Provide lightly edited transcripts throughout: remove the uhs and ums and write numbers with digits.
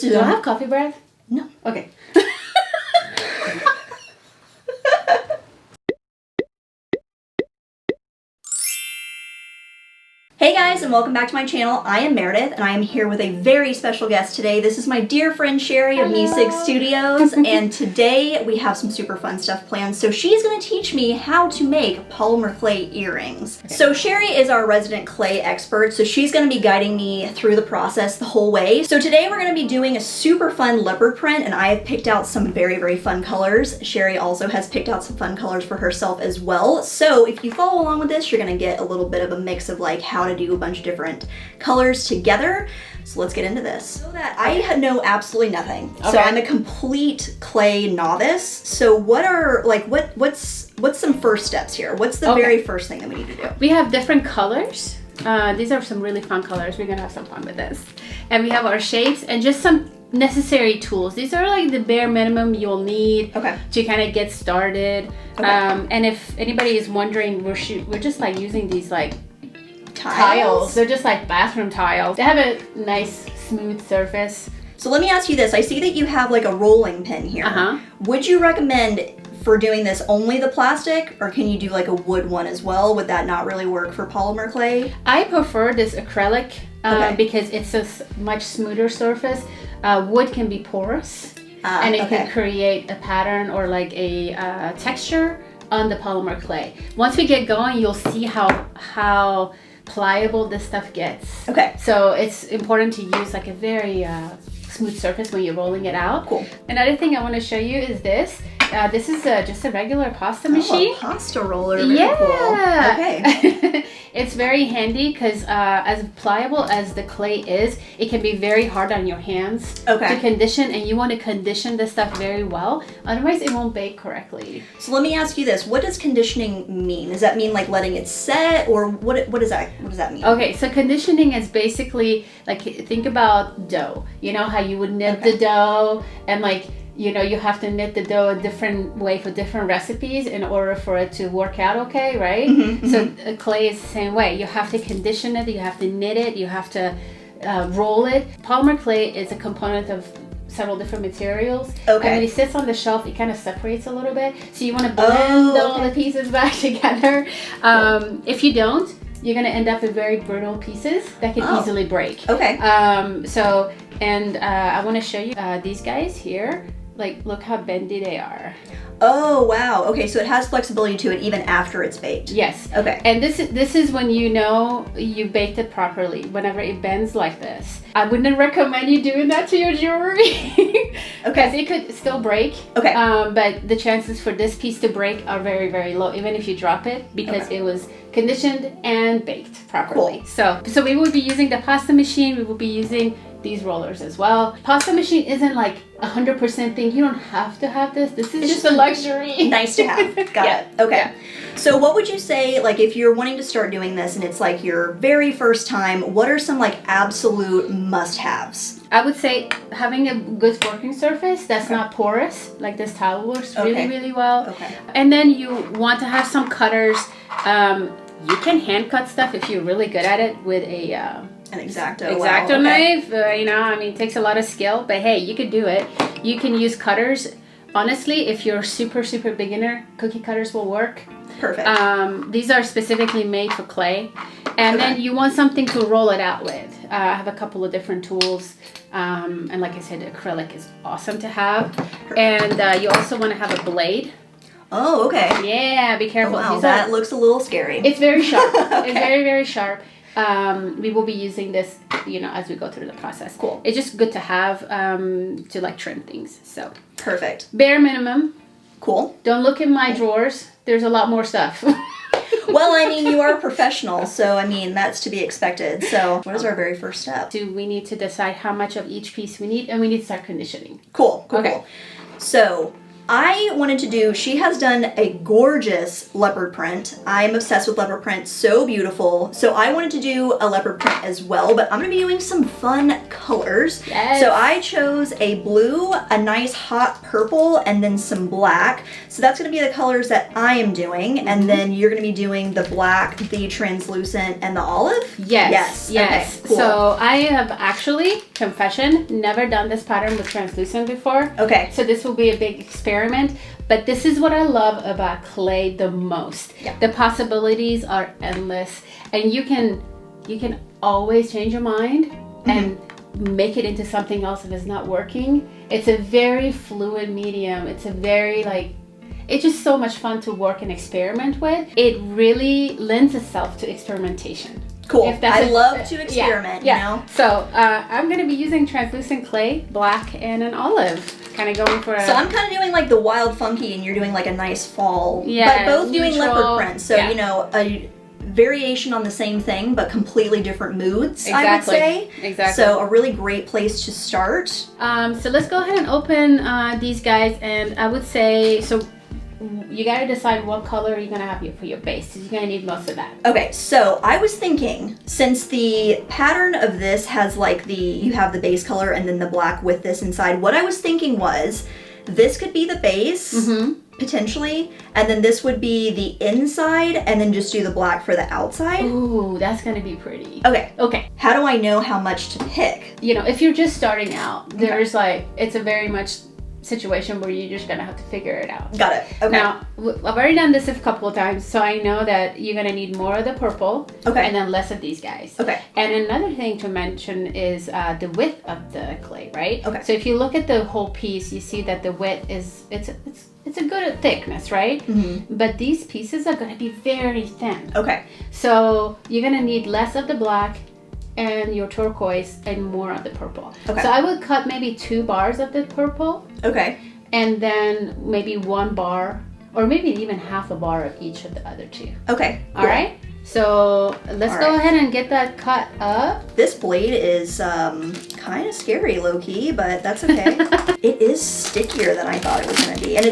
Do I have coffee breath? No. Okay. Hey guys, and welcome back to my channel. I am Meredith, and I am here with a very special guest today. This is my dear friend Sherry of Mysig Studios, and today we have some super fun stuff planned. So she's going to teach me how to make polymer clay earrings. Okay. So Sherry is our resident clay expert, so she's going to be guiding me through the process the whole way. So today we're going to be doing a super fun leopard print, and I have picked out some very, very fun colors. Sherry also has picked out some fun colors for herself as well. So if you follow along with this, you're going to get a little bit of a mix of like how to do a bunch of different colors together. So let's get into this. So that I know absolutely nothing. Okay. So I'm a complete clay novice. So what are like what's some first steps here? What's the very first thing that we need to do? We have different colors. These are some really fun colors. We're gonna have some fun with this. And we have our shapes and just some necessary tools. These are like the bare minimum you'll need to kind of get started. And if anybody is wondering, we're just like using these like tiles. They're just like bathroom tiles. They have a nice smooth surface. So let me ask you this. I see that you have like a rolling pin here. Would you recommend for doing this only the plastic, or can you do like a wood one as well? Would that not really work for polymer clay? I prefer this acrylic because it's a much smoother surface. Wood can be porous and it can create a pattern or like a texture on the polymer clay. Once we get going, you'll see how pliable this stuff gets. So it's important to use like a very smooth surface when you're rolling it out. Cool. Another thing I want to show you is this. This is just a regular pasta machine. A pasta roller. Very cool. Okay. It's very handy because as pliable as the clay is, it can be very hard on your hands to condition, and you want to condition this stuff very well. Otherwise, it won't bake correctly. So let me ask you this: what does conditioning mean? Does that mean like letting it set, or what does that mean? Okay, so conditioning is basically like, think about dough. You know how you would knit the dough, and like, you know, you have to knit the dough a different way for different recipes in order for it to work out okay, right? So clay is the same way. You have to condition it, you have to knit it, you have to roll it. Polymer clay is a component of several different materials. And when it sits on the shelf, it kind of separates a little bit. So you want to blend all the pieces back together. If you don't, you're going to end up with very brittle pieces that can easily break. I want to show you these guys here. Like, look how bendy they are. Oh, wow. Okay, so it has flexibility to it even after it's baked. Yes. Okay. And this is when you know you baked it properly, whenever it bends like this. I wouldn't recommend you doing that to your jewelry. Because it could still break. But the chances for this piece to break are very, very low, even if you drop it, because it was conditioned and baked properly. So we will be using the pasta machine. We will be using these rollers as well. Pasta machine isn't like 100% thing. You don't have to have this. This is just a luxury. Nice to have. Got it. Okay. Yeah. So what would you say, like, if you're wanting to start doing this and it's like your very first time, what are some like absolute must-haves? I would say having a good working surface that's not porous. Like this towel works really, really well. And then you want to have some cutters. You can hand cut stuff if you're really good at it with an X-Acto knife. You know, I mean, it takes a lot of skill, but hey, you could do it. You can use cutters. Honestly, if you're super beginner, cookie cutters will work. Perfect. These are specifically made for clay. And then you want something to roll it out with. I have a couple of different tools. And like I said, acrylic is awesome to have. And you also want to have a blade. Oh, okay. Yeah, be careful. Oh, wow, that looks a little scary. It's very sharp. It's very, very sharp. We will be using this, you know, as we go through the process. Cool. It's just good to have to like trim things. So perfect. Bare minimum. Cool. Don't look in my drawers. There's a lot more stuff. Well, I mean, you are a professional, so I mean, that's to be expected. So what is our very first step? We need to decide how much of each piece we need, and we need to start conditioning. Cool. Cool. So I wanted to do, she has done a gorgeous leopard print. I'm obsessed with leopard print, so beautiful. So I wanted to do a leopard print as well, but I'm gonna be doing some fun colors. Yes. So I chose a blue, a nice hot purple, and then some black. So that's gonna be the colors that I am doing. And then you're gonna be doing the black, the translucent, and the olive? Yes. Yes. Okay, cool. So I have actually, confession, never done this pattern with translucent before. Okay. So this will be a big experiment, but this is what I love about clay the most. Yeah. The possibilities are endless, and you can always change your mind and make it into something else if it's not working. It's a very fluid medium. It's a very it's just so much fun to work and experiment with. It really lends itself to experimentation. Cool. I love to experiment, you know? So I'm going to be using translucent clay, black, and an olive. Kind of going for a... So I'm kind of doing like the wild funky and you're doing like a nice fall. Yeah, but both doing neutral, leopard print. So, you know, a variation on the same thing, but completely different moods, I would say. Exactly. So a really great place to start. So let's go ahead and open these guys. And I would say, so you got to decide what color you're going to have for your base. You're going to need most of that. Okay, so I was thinking, since the pattern of this has like you have the base color and then the black with this inside, what I was thinking was this could be the base, potentially, and then this would be the inside, and then just do the black for the outside. Ooh, that's going to be pretty. Okay. How do I know how much to pick? You know, if you're just starting out, there's it's a very much situation where you're just gonna have to figure it out. Got it. Okay. Now, I've already done this a couple of times, so I know that you're gonna need more of the purple, and then less of these guys. Okay. And another thing to mention is the width of the clay, right? Okay. So if you look at the whole piece, you see that the width is it's a good thickness, right? But these pieces are gonna be very thin. Okay. So you're gonna need less of the black and your turquoise and more of the purple. Okay. So I would cut maybe 2 bars of the purple. Okay. And then maybe 1 bar or maybe even half a bar of each of the other 2. Okay. Cool. All right. So let's go ahead and get that cut up. This blade is kind of scary, low key, but that's okay. It is stickier than I thought it was gonna be, and it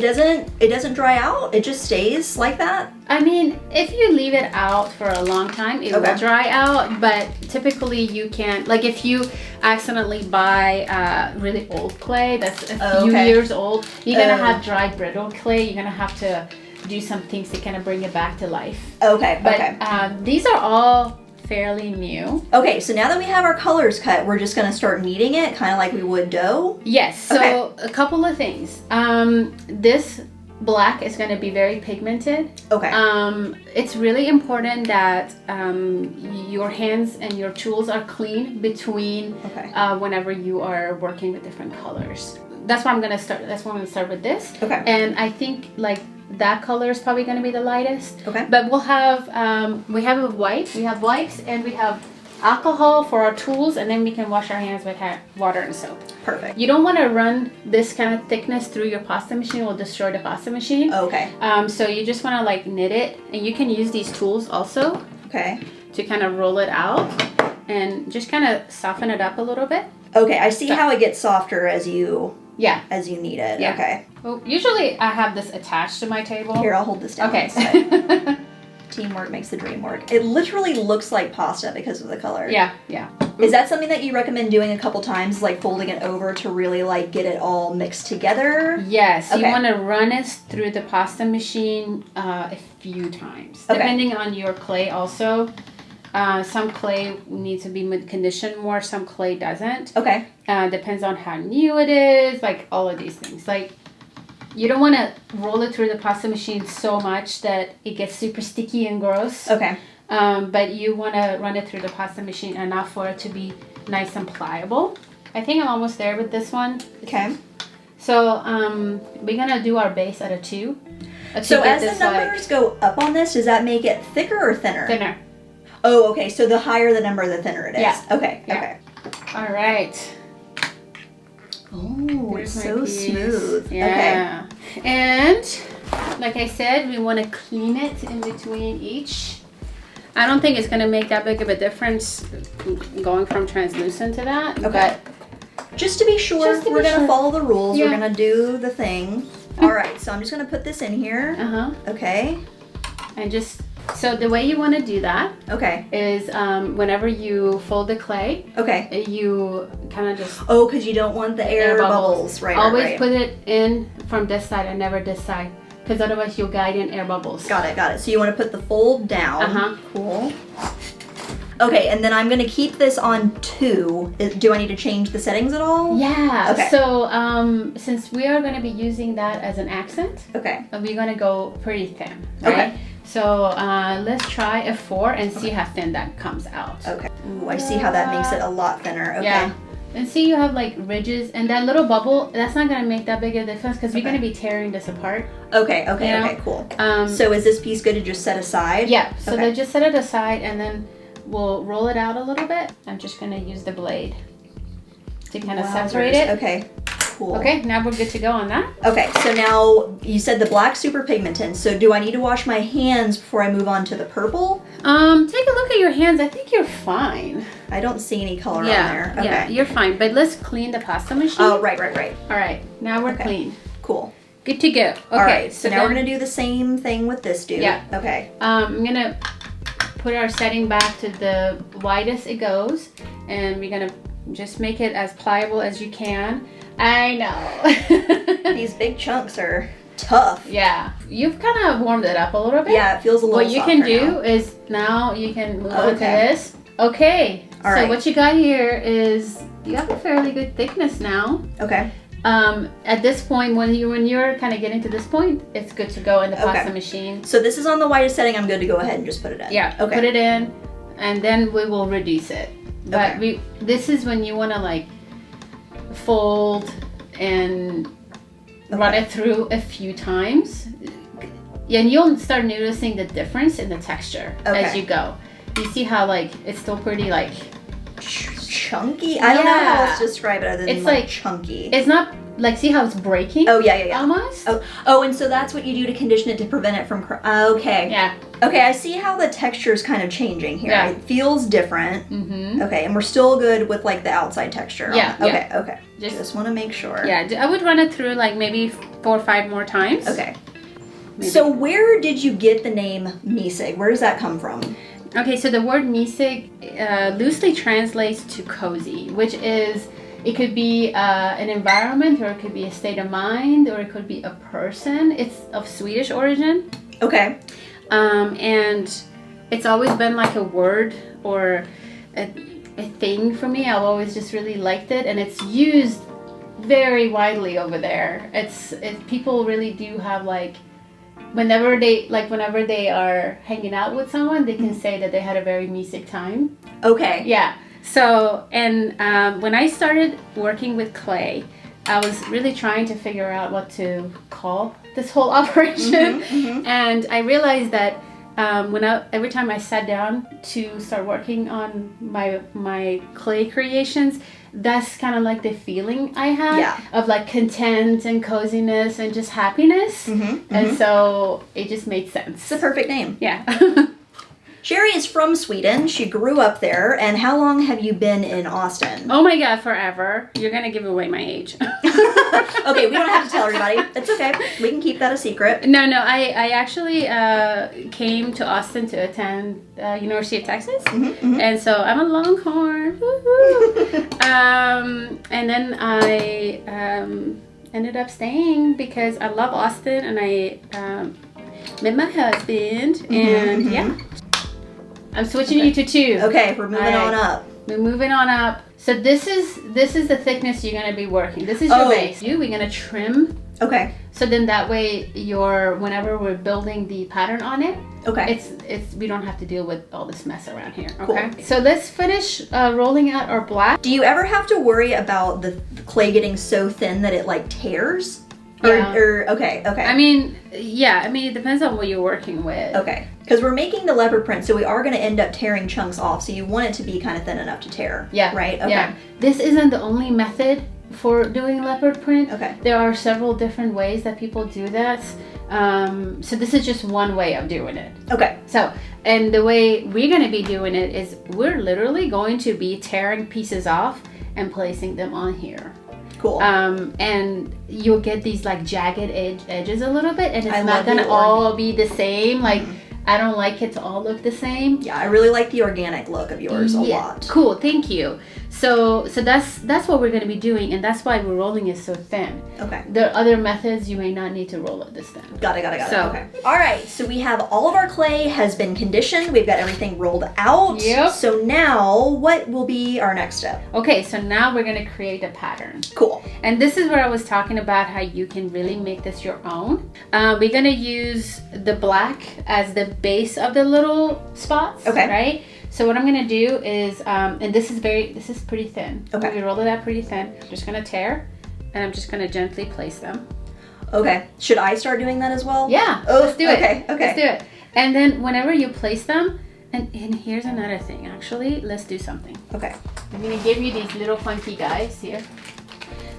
doesn't dry out. It just stays like that. I mean, if you leave it out for a long time, it will dry out. But typically, you can't. Like if you accidentally buy really old clay that's a few years old, you're gonna have dry, brittle clay. You're gonna have to do some things to kind of bring it back to life. Okay. But these are all fairly new. Okay, so now that we have our colors cut, we're just gonna start kneading it, kind of like we would dough. Yes. So a couple of things. This black is going to be very pigmented. Okay. It's really important that your hands and your tools are clean between whenever you are working with different colors. That's why I'm gonna start. That's why I'm gonna start with this. Okay. And I think that color is probably gonna be the lightest. Okay. But we'll have we have a wipe. We have wipes and we have alcohol for our tools, and then we can wash our hands with water and soap. Perfect. You don't want to run this kind of thickness through your pasta machine. It will destroy the pasta machine. Okay. So you just want to knit it, and you can use these tools also. Okay. To kind of roll it out and just kind of soften it up a little bit. Okay, I see how it gets softer as you knead it. Yeah. Okay. Well, usually I have this attached to my table. Here, I'll hold this down. Okay. Teamwork makes the dream work. It literally looks like pasta because of the color. Yeah. Is that something that you recommend doing a couple times, like folding it over to really get it all mixed together? Yes. Okay. You want to run it through the pasta machine a few times, depending on your clay also. Some clay needs to be conditioned more, some clay doesn't. Okay. Depends on how new it is, all of these things. You don't want to roll it through the pasta machine so much that it gets super sticky and gross. Okay. But you want to run it through the pasta machine enough for it to be nice and pliable. I think I'm almost there with this one. Okay. So we're going to do our base at a 2. So as the numbers go up on this, does that make it thicker or thinner? Thinner. Oh, okay. So the higher the number, the thinner it is. Yeah. Okay. Yeah. Okay. All right. Oh, it's so smooth. Yeah. Okay. And like I said, we want to clean it in between each. I don't think it's going to make that big of a difference going from translucent to that. Okay. But just to be sure, we're going to follow the rules. Yeah. We're going to do the thing. All right, so I'm just gonna put this in here. Okay. And just, so the way you want to do that is whenever you fold the clay, you kind of just... Oh, because you don't want the air bubbles. Right, Always put it in from this side and never this side, because otherwise you'll guide in air bubbles. Got it. So you want to put the fold down. Cool. Okay, and then I'm going to keep this on 2. Do I need to change the settings at all? Yeah. Okay. So since we are going to be using that as an accent, we're going to go pretty thin, right? Okay. So let's try a 4 and see how thin that comes out. Okay. Ooh, I see how that makes it a lot thinner. Okay. Yeah. And see, you have like ridges, and that little bubble, that's not going to make that big a difference because we're going to be tearing this apart. Okay, cool. So is this piece good to just set aside? Yeah, so then just set it aside, and then we'll roll it out a little bit. I'm just going to use the blade to kind of separate it. Okay, cool. Okay, now we're good to go on that. Okay, so now you said the black super pigmented, so do I need to wash my hands before I move on to the purple? Take a look at your hands. I think you're fine. I don't see any color on there. Okay. Yeah, you're fine. But let's clean the pasta machine. Oh, right. All right, now we're clean. Cool. Good to go. Okay, all right, so now we're gonna do the same thing with this dude. Yeah. Okay. I'm gonna put our setting back to the widest it goes, and we're gonna just make it as pliable as you can. I know. These big chunks are tough. Yeah, you've kind of warmed it up a little bit. Yeah, it feels a little What you can do is now you can move on to this. Okay, all right. So what you got here is you have a fairly good thickness now. Okay. At this point, when you're kind of getting to this point, it's good to go in the pasta machine. So this is on the widest setting. I'm good to go ahead and just put it in. Yeah. Okay. Put it in, and then we will reduce it. But this is when you want to like fold and run it through a few times, and you'll start noticing the difference in the texture as you go. You see how like it's still pretty like chunky? I don't know how else to describe it other than it's like chunky. It's not like, see how it's breaking? Oh, yeah. Almost. Oh, and so that's what you do to condition it to prevent it from okay. Yeah. Okay, I see how the texture is kind of changing here. Yeah. It feels different. Mm-hmm. Okay, and we're still good with like the outside texture. Yeah. Okay. Just want to make sure. Yeah, I would run it through like maybe 4 or 5 more times. Okay. Maybe. So where did you get the name Mysig? Where does that come from? Okay, so the word Mysig loosely translates to cozy, which is, it could be an environment, or it could be a state of mind, or it could be a person. It's of Swedish origin. Okay. And it's always been like a word or a thing for me. I've always just really liked it, and it's used very widely over there. People really do have like, whenever they are hanging out with someone, they can say that they had a very Mysig time. Okay. Yeah. So, and when I started working with clay, I was really trying to figure out what to call this whole operation. And I realized that every time I sat down to start working on my clay creations, that's kind of like the feeling I had of like content and coziness and just happiness. And so it just made sense. It's the perfect name. Yeah. Sherry is from Sweden. She grew up there. And how long have you been in Austin? Oh my God, forever. You're going to give away my age. Okay, we don't have to tell everybody. It's okay. We can keep that a secret. No, I actually came to Austin to attend University of Texas. And so I'm a Longhorn. And then I ended up staying because I love Austin, and I met my husband. And yeah. I'm switching you to 2. Okay, we're moving on up. We're moving on up. So this is the thickness you're gonna be working. This is your base. We're gonna trim. Okay. So then that way whenever we're building the pattern on it, it's we don't have to deal with all this mess around here. Okay. Cool. So let's finish rolling out our black. Do you ever have to worry about the clay getting so thin that it like tears? Okay. I mean, it depends on what you're working with. Okay. Because we're making the leopard print, so we are going to end up tearing chunks off. So you want it to be kind of thin enough to tear. Yeah. Right? Okay. Yeah. This isn't the only method for doing leopard print. Okay. There are several different ways that people do that. So this is just one way of doing it. Okay. So, and the way we're going to be doing it is we're literally going to be tearing pieces off and placing them on here. Cool. And you'll get these like jagged edges a little bit, and it's I not love the gonna all be the same. Like I don't like it to all look the same. Yeah, I really like the organic look of yours a lot. Cool, thank you. So that's what we're gonna be doing, and that's why we're rolling it so thin. Okay. There are other methods you may not need to roll it this thin. Got it. Okay. All right, so we have all of our clay has been conditioned. We've got everything rolled out. Yep. So now what will be our next step? Okay, so now we're gonna create a pattern. Cool. And this is where I was talking about how you can really make this your own. We're gonna use the black as the base of the little spots. Okay. Right? So what I'm gonna do is, and this is pretty thin. Okay. We roll it out pretty thin. I'm just gonna tear, and I'm just gonna gently place them. Okay. Should I start doing that as well? Yeah. Oh, let's do it. Okay. Let's do it. And then whenever you place them, and here's another thing. Actually, let's do something. Okay. I'm gonna give you these little funky guys here.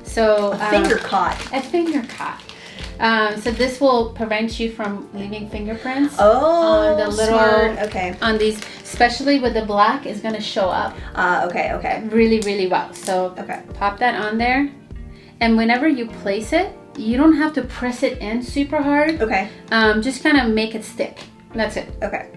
So A finger caught. A finger caught. So this will prevent you from leaving fingerprints on the little, smart. Okay. on these, especially with the black, is gonna show up. Okay. Really, really well. So Okay. pop that on there, and whenever you place it, you don't have to press it in super hard. Okay. Just kind of make it stick. That's it. Okay.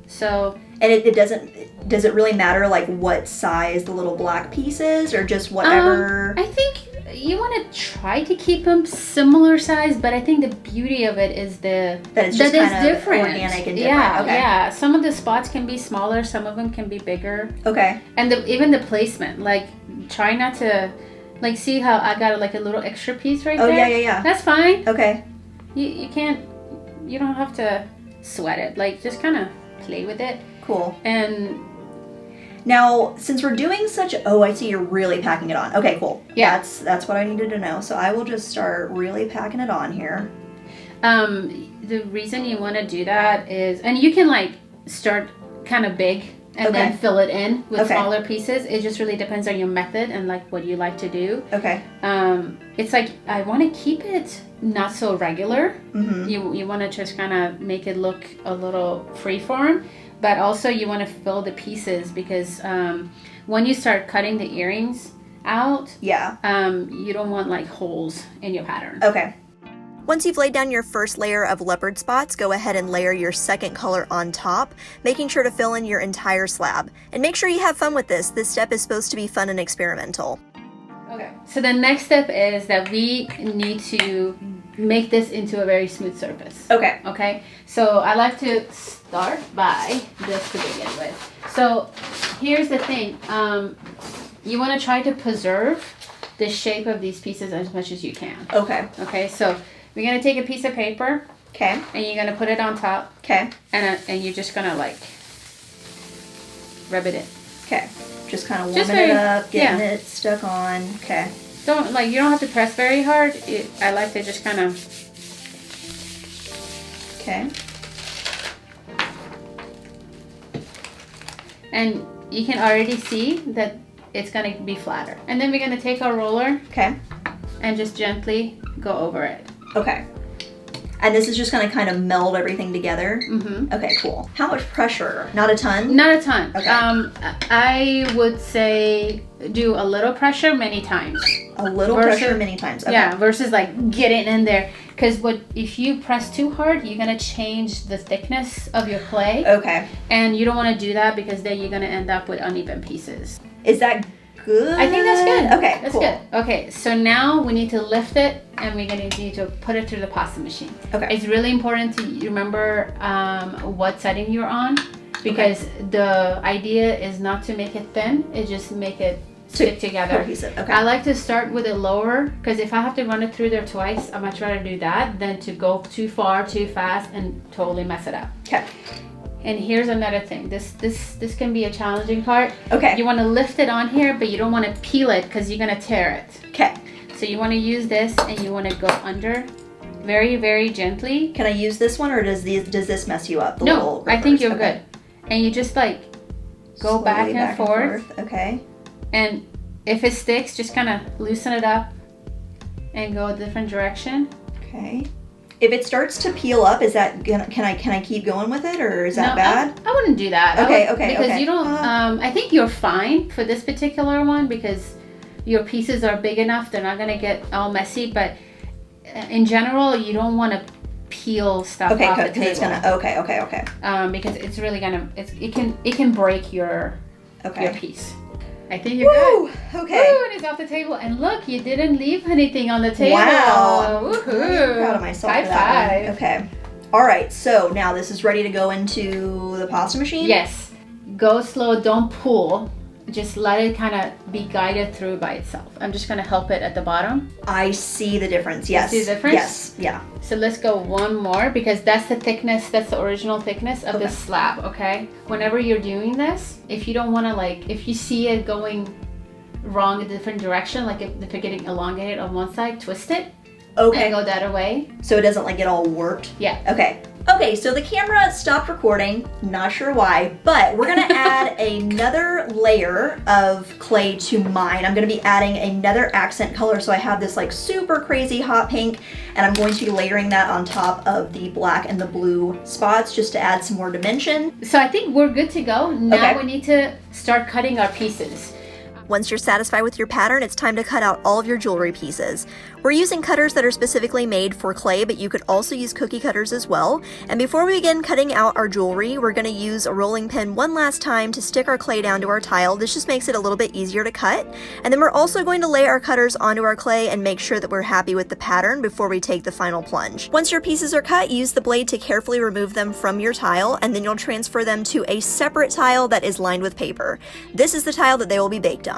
So. And it doesn't. Does it really matter like what size the little black piece is, or just whatever? I think you want to try to keep them similar size, but I think the beauty of it is that it's just kind of different. Organic and different. Yeah, okay. yeah. Some of the spots can be smaller, some of them can be bigger. Okay. And even the placement, like try not to, like see how I got like a little extra piece right there. Oh yeah. That's fine. Okay. You don't have to sweat it. Like just kind of play with it. Cool. And now, since we're doing such, oh, I see you're really packing it on. Okay, cool. Yeah. That's what I needed to know. So I will just start really packing it on here. The reason you want to do that is, and you can like start kind of big and then fill it in with smaller pieces. It just really depends on your method and like what you like to do. Okay. It's like I want to keep it not so regular. Mm-hmm. You want to just kind of make it look a little freeform, but also you want to fill the pieces because when you start cutting the earrings out, you don't want like holes in your pattern. Okay. Once you've laid down your first layer of leopard spots, go ahead and layer your second color on top, making sure to fill in your entire slab. And make sure you have fun with this. This step is supposed to be fun and experimental. Okay, so the next step is that we need to make this into a very smooth surface. Okay. Okay, so I like to start by this to begin with. So here's the thing. You want to try to preserve the shape of these pieces as much as you can. Okay. Okay, so we're going to take a piece of paper. Okay. And you're going to put it on top. Okay. And you're just going to like rub it in. Okay. Just kind of warming it up, getting it stuck on. Okay. You don't have to press very hard. I like to just kind of. Okay. And you can already see that it's going to be flatter. And then we're going to take our roller. Okay. And just gently go over it. Okay. And this is just going to kind of meld everything together? Mm-hmm. Okay, cool. How much pressure? Not a ton? Not a ton. Okay. I would say do a little pressure many times. A little pressure many times. Okay. Yeah, versus like get it in there. Because if you press too hard, you're going to change the thickness of your clay. Okay. And you don't want to do that because then you're going to end up with uneven pieces. Is that good? I think that's good. Okay, that's cool. good. Okay, so now we need to lift it and we're going to need to put it through the pasta machine. Okay. It's really important to remember what setting you're on because the idea is not to make it thin, it's just make it stick together. Cohesive. Okay. I like to start with it lower because if I have to run it through there twice, I'd much rather do that than to go too far, too fast and totally mess it up. Okay. And here's another thing. This can be a challenging part. Okay. You want to lift it on here, but you don't want to peel it because you're going to tear it. Okay. So you want to use this and you want to go under very, very gently. Can I use this one or does this mess you up? No, I think you're good. And you just like go back and forth. Okay. And if it sticks, just kind of loosen it up and go a different direction. Okay. If it starts to peel up, is that can I keep going with it or is that bad? I wouldn't do that. Okay, because you don't. I think you're fine for this particular one because your pieces are big enough, they're not gonna get all messy, but in general, you don't want to peel stuff off the table. It's gonna, okay. Because it's really gonna, it can break your piece. I think you're good. Okay. Woo, and it's off the table. And look, you didn't leave anything on the table. Wow. Woohoo. I'm proud of myself High for that five. one. Okay. All right, so now this is ready to go into the pasta machine? Yes. Go slow, don't pull. Just let it kind of be guided through by itself. I'm just going to help it at the bottom. I see the difference, yes. You see the difference? Yes, yeah. So let's go one more because that's the thickness, that's the original thickness of the slab, okay? Whenever you're doing this, if you don't want to like, if you see it going wrong in a different direction, like if you're getting elongated on one side, twist it. Okay. And go that way. So it doesn't like get all warped? Yeah. Okay. Okay, so the camera stopped recording, not sure why, but we're gonna add another layer of clay to mine. I'm gonna be adding another accent color, so I have this like super crazy hot pink, and I'm going to be layering that on top of the black and the blue spots just to add some more dimension. So I think we're good to go. Now we need to start cutting our pieces. Once you're satisfied with your pattern, it's time to cut out all of your jewelry pieces. We're using cutters that are specifically made for clay, but you could also use cookie cutters as well. And before we begin cutting out our jewelry, we're going to use a rolling pin one last time to stick our clay down to our tile. This just makes it a little bit easier to cut. And then we're also going to lay our cutters onto our clay and make sure that we're happy with the pattern before we take the final plunge. Once your pieces are cut, use the blade to carefully remove them from your tile, and then you'll transfer them to a separate tile that is lined with paper. This is the tile that they will be baked on.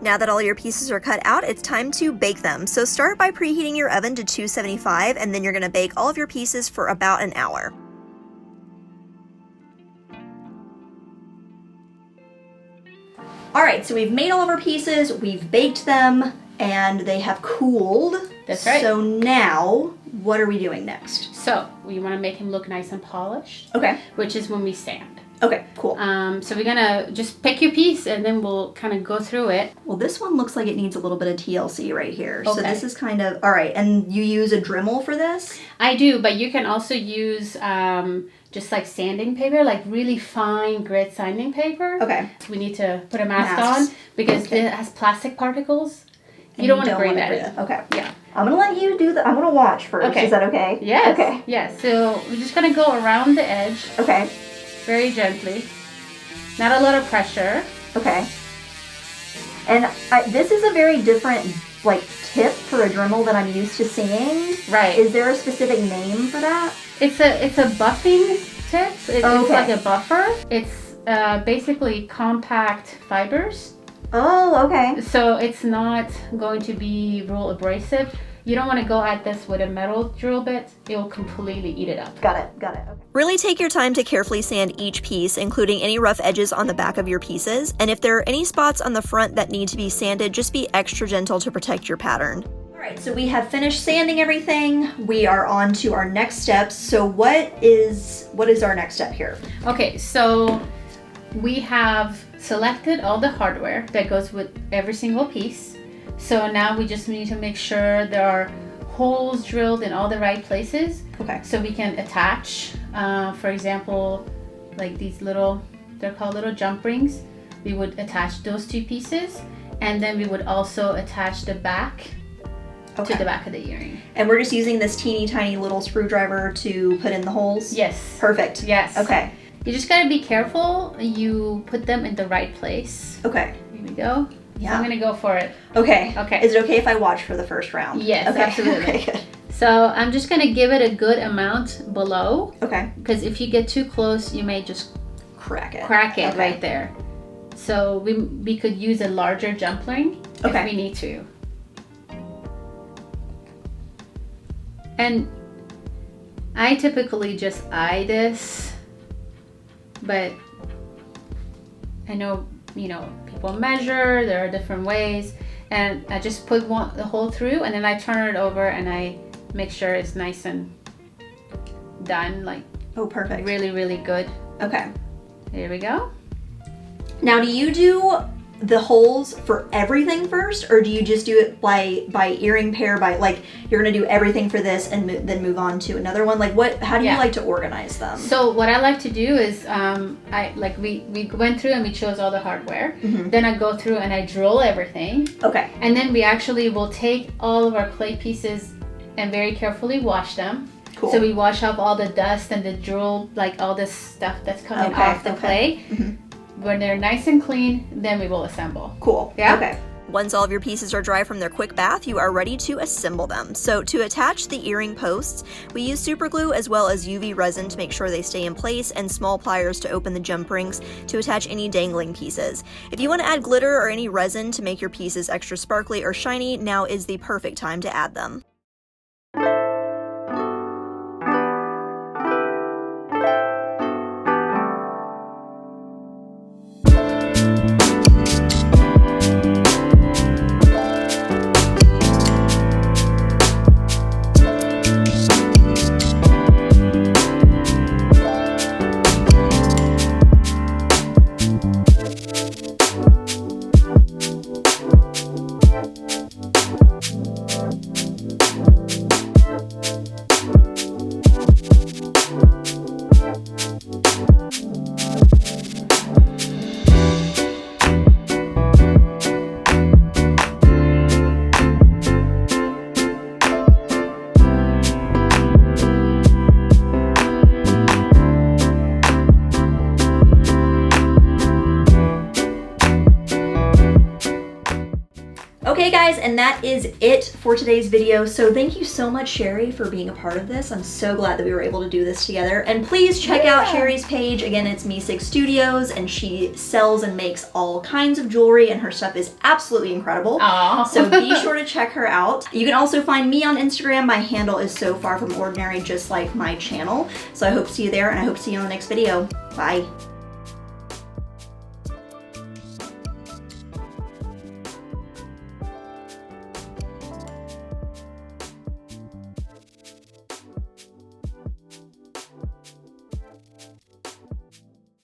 Now that all your pieces are cut out, it's time to bake them. So start by preheating your oven to 275, and then you're gonna bake all of your pieces for about an hour. All right, so we've made all of our pieces, we've baked them, and they have cooled. That's right. So now, what are we doing next? So we want to make him look nice and polished. Okay. Which is when we sand. Okay, cool. So we're gonna just pick your piece and then we'll kind of go through it. Well, this one looks like it needs a little bit of TLC right here. Okay. So this is kind of, all right, and you use a Dremel for this? I do, but you can also use just like sanding paper, like really fine grit sanding paper. Okay. We need to put a mask on because it has plastic particles. You don't want to bring that in. Okay. Yeah. I'm gonna let you do the, I'm gonna watch first. Okay. Is that okay? Yes. Okay. Yes. So we're just gonna go around the edge. Okay. Very gently. Not a lot of pressure. Okay. And this is a very different like tip for a Dremel that I'm used to seeing. Right. Is there a specific name for that? It's a buffing tip. It's like a buffer. It's basically compact fibers. Oh, okay. So it's not going to be real abrasive. You don't want to go at this with a metal drill bit. It will completely eat it up. Got it. Okay. Really take your time to carefully sand each piece, including any rough edges on the back of your pieces. And if there are any spots on the front that need to be sanded, just be extra gentle to protect your pattern. All right, so we have finished sanding everything. We are on to our next steps. So what is our next step here? Okay, so we have selected all the hardware that goes with every single piece. So now we just need to make sure there are holes drilled in all the right places. Okay. So we can attach, for example, like these little, they're called little jump rings. We would attach those two pieces, and then we would also attach the back to the back of the earring. And we're just using this teeny tiny little screwdriver to put in the holes? Yes. Perfect. Yes. Okay. You just gotta be careful you put them in the right place. Okay. Here we go. Yeah. So I'm gonna go for it. Okay. Okay. Is it okay if I watch for the first round? Yes, okay. absolutely. Okay, good. So I'm just gonna give it a good amount below. Okay. Because if you get too close, you may just crack it right there. So we could use a larger jump ring if we need to. And I typically just eye this, but I know, people measure, there are different ways, and I just put the hole through and then I turn it over and I make sure it's nice and done, like perfect. Really, really good. Okay. Here we go. Now, do you do the holes for everything first, or do you just do it by earring pair, by like you're gonna do everything for this and then move on to another one? Like how do you like to organize them? So what I like to do is we went through and we chose all the hardware. Then I go through and I drill everything. Okay. And then we actually will take all of our clay pieces and very carefully wash them. Cool. So we wash off all the dust and the drill, like all this stuff that's coming off the clay. When they're nice and clean, then we will assemble. Cool. Yeah. Okay. Once all of your pieces are dry from their quick bath, you are ready to assemble them. So to attach the earring posts, we use super glue as well as UV resin to make sure they stay in place, and small pliers to open the jump rings to attach any dangling pieces. If you want to add glitter or any resin to make your pieces extra sparkly or shiny, now is the perfect time to add them. Okay guys, and that is it for today's video. So thank you so much, Sherry, for being a part of this. I'm so glad that we were able to do this together. And please check out Sherry's page. Again, it's Mysig Studios, and she sells and makes all kinds of jewelry, and her stuff is absolutely incredible. Aww. So be sure to check her out. You can also find me on Instagram. My handle is So Far From Ordinary, just like my channel. So I hope to see you there, and I hope to see you on the next video. Bye.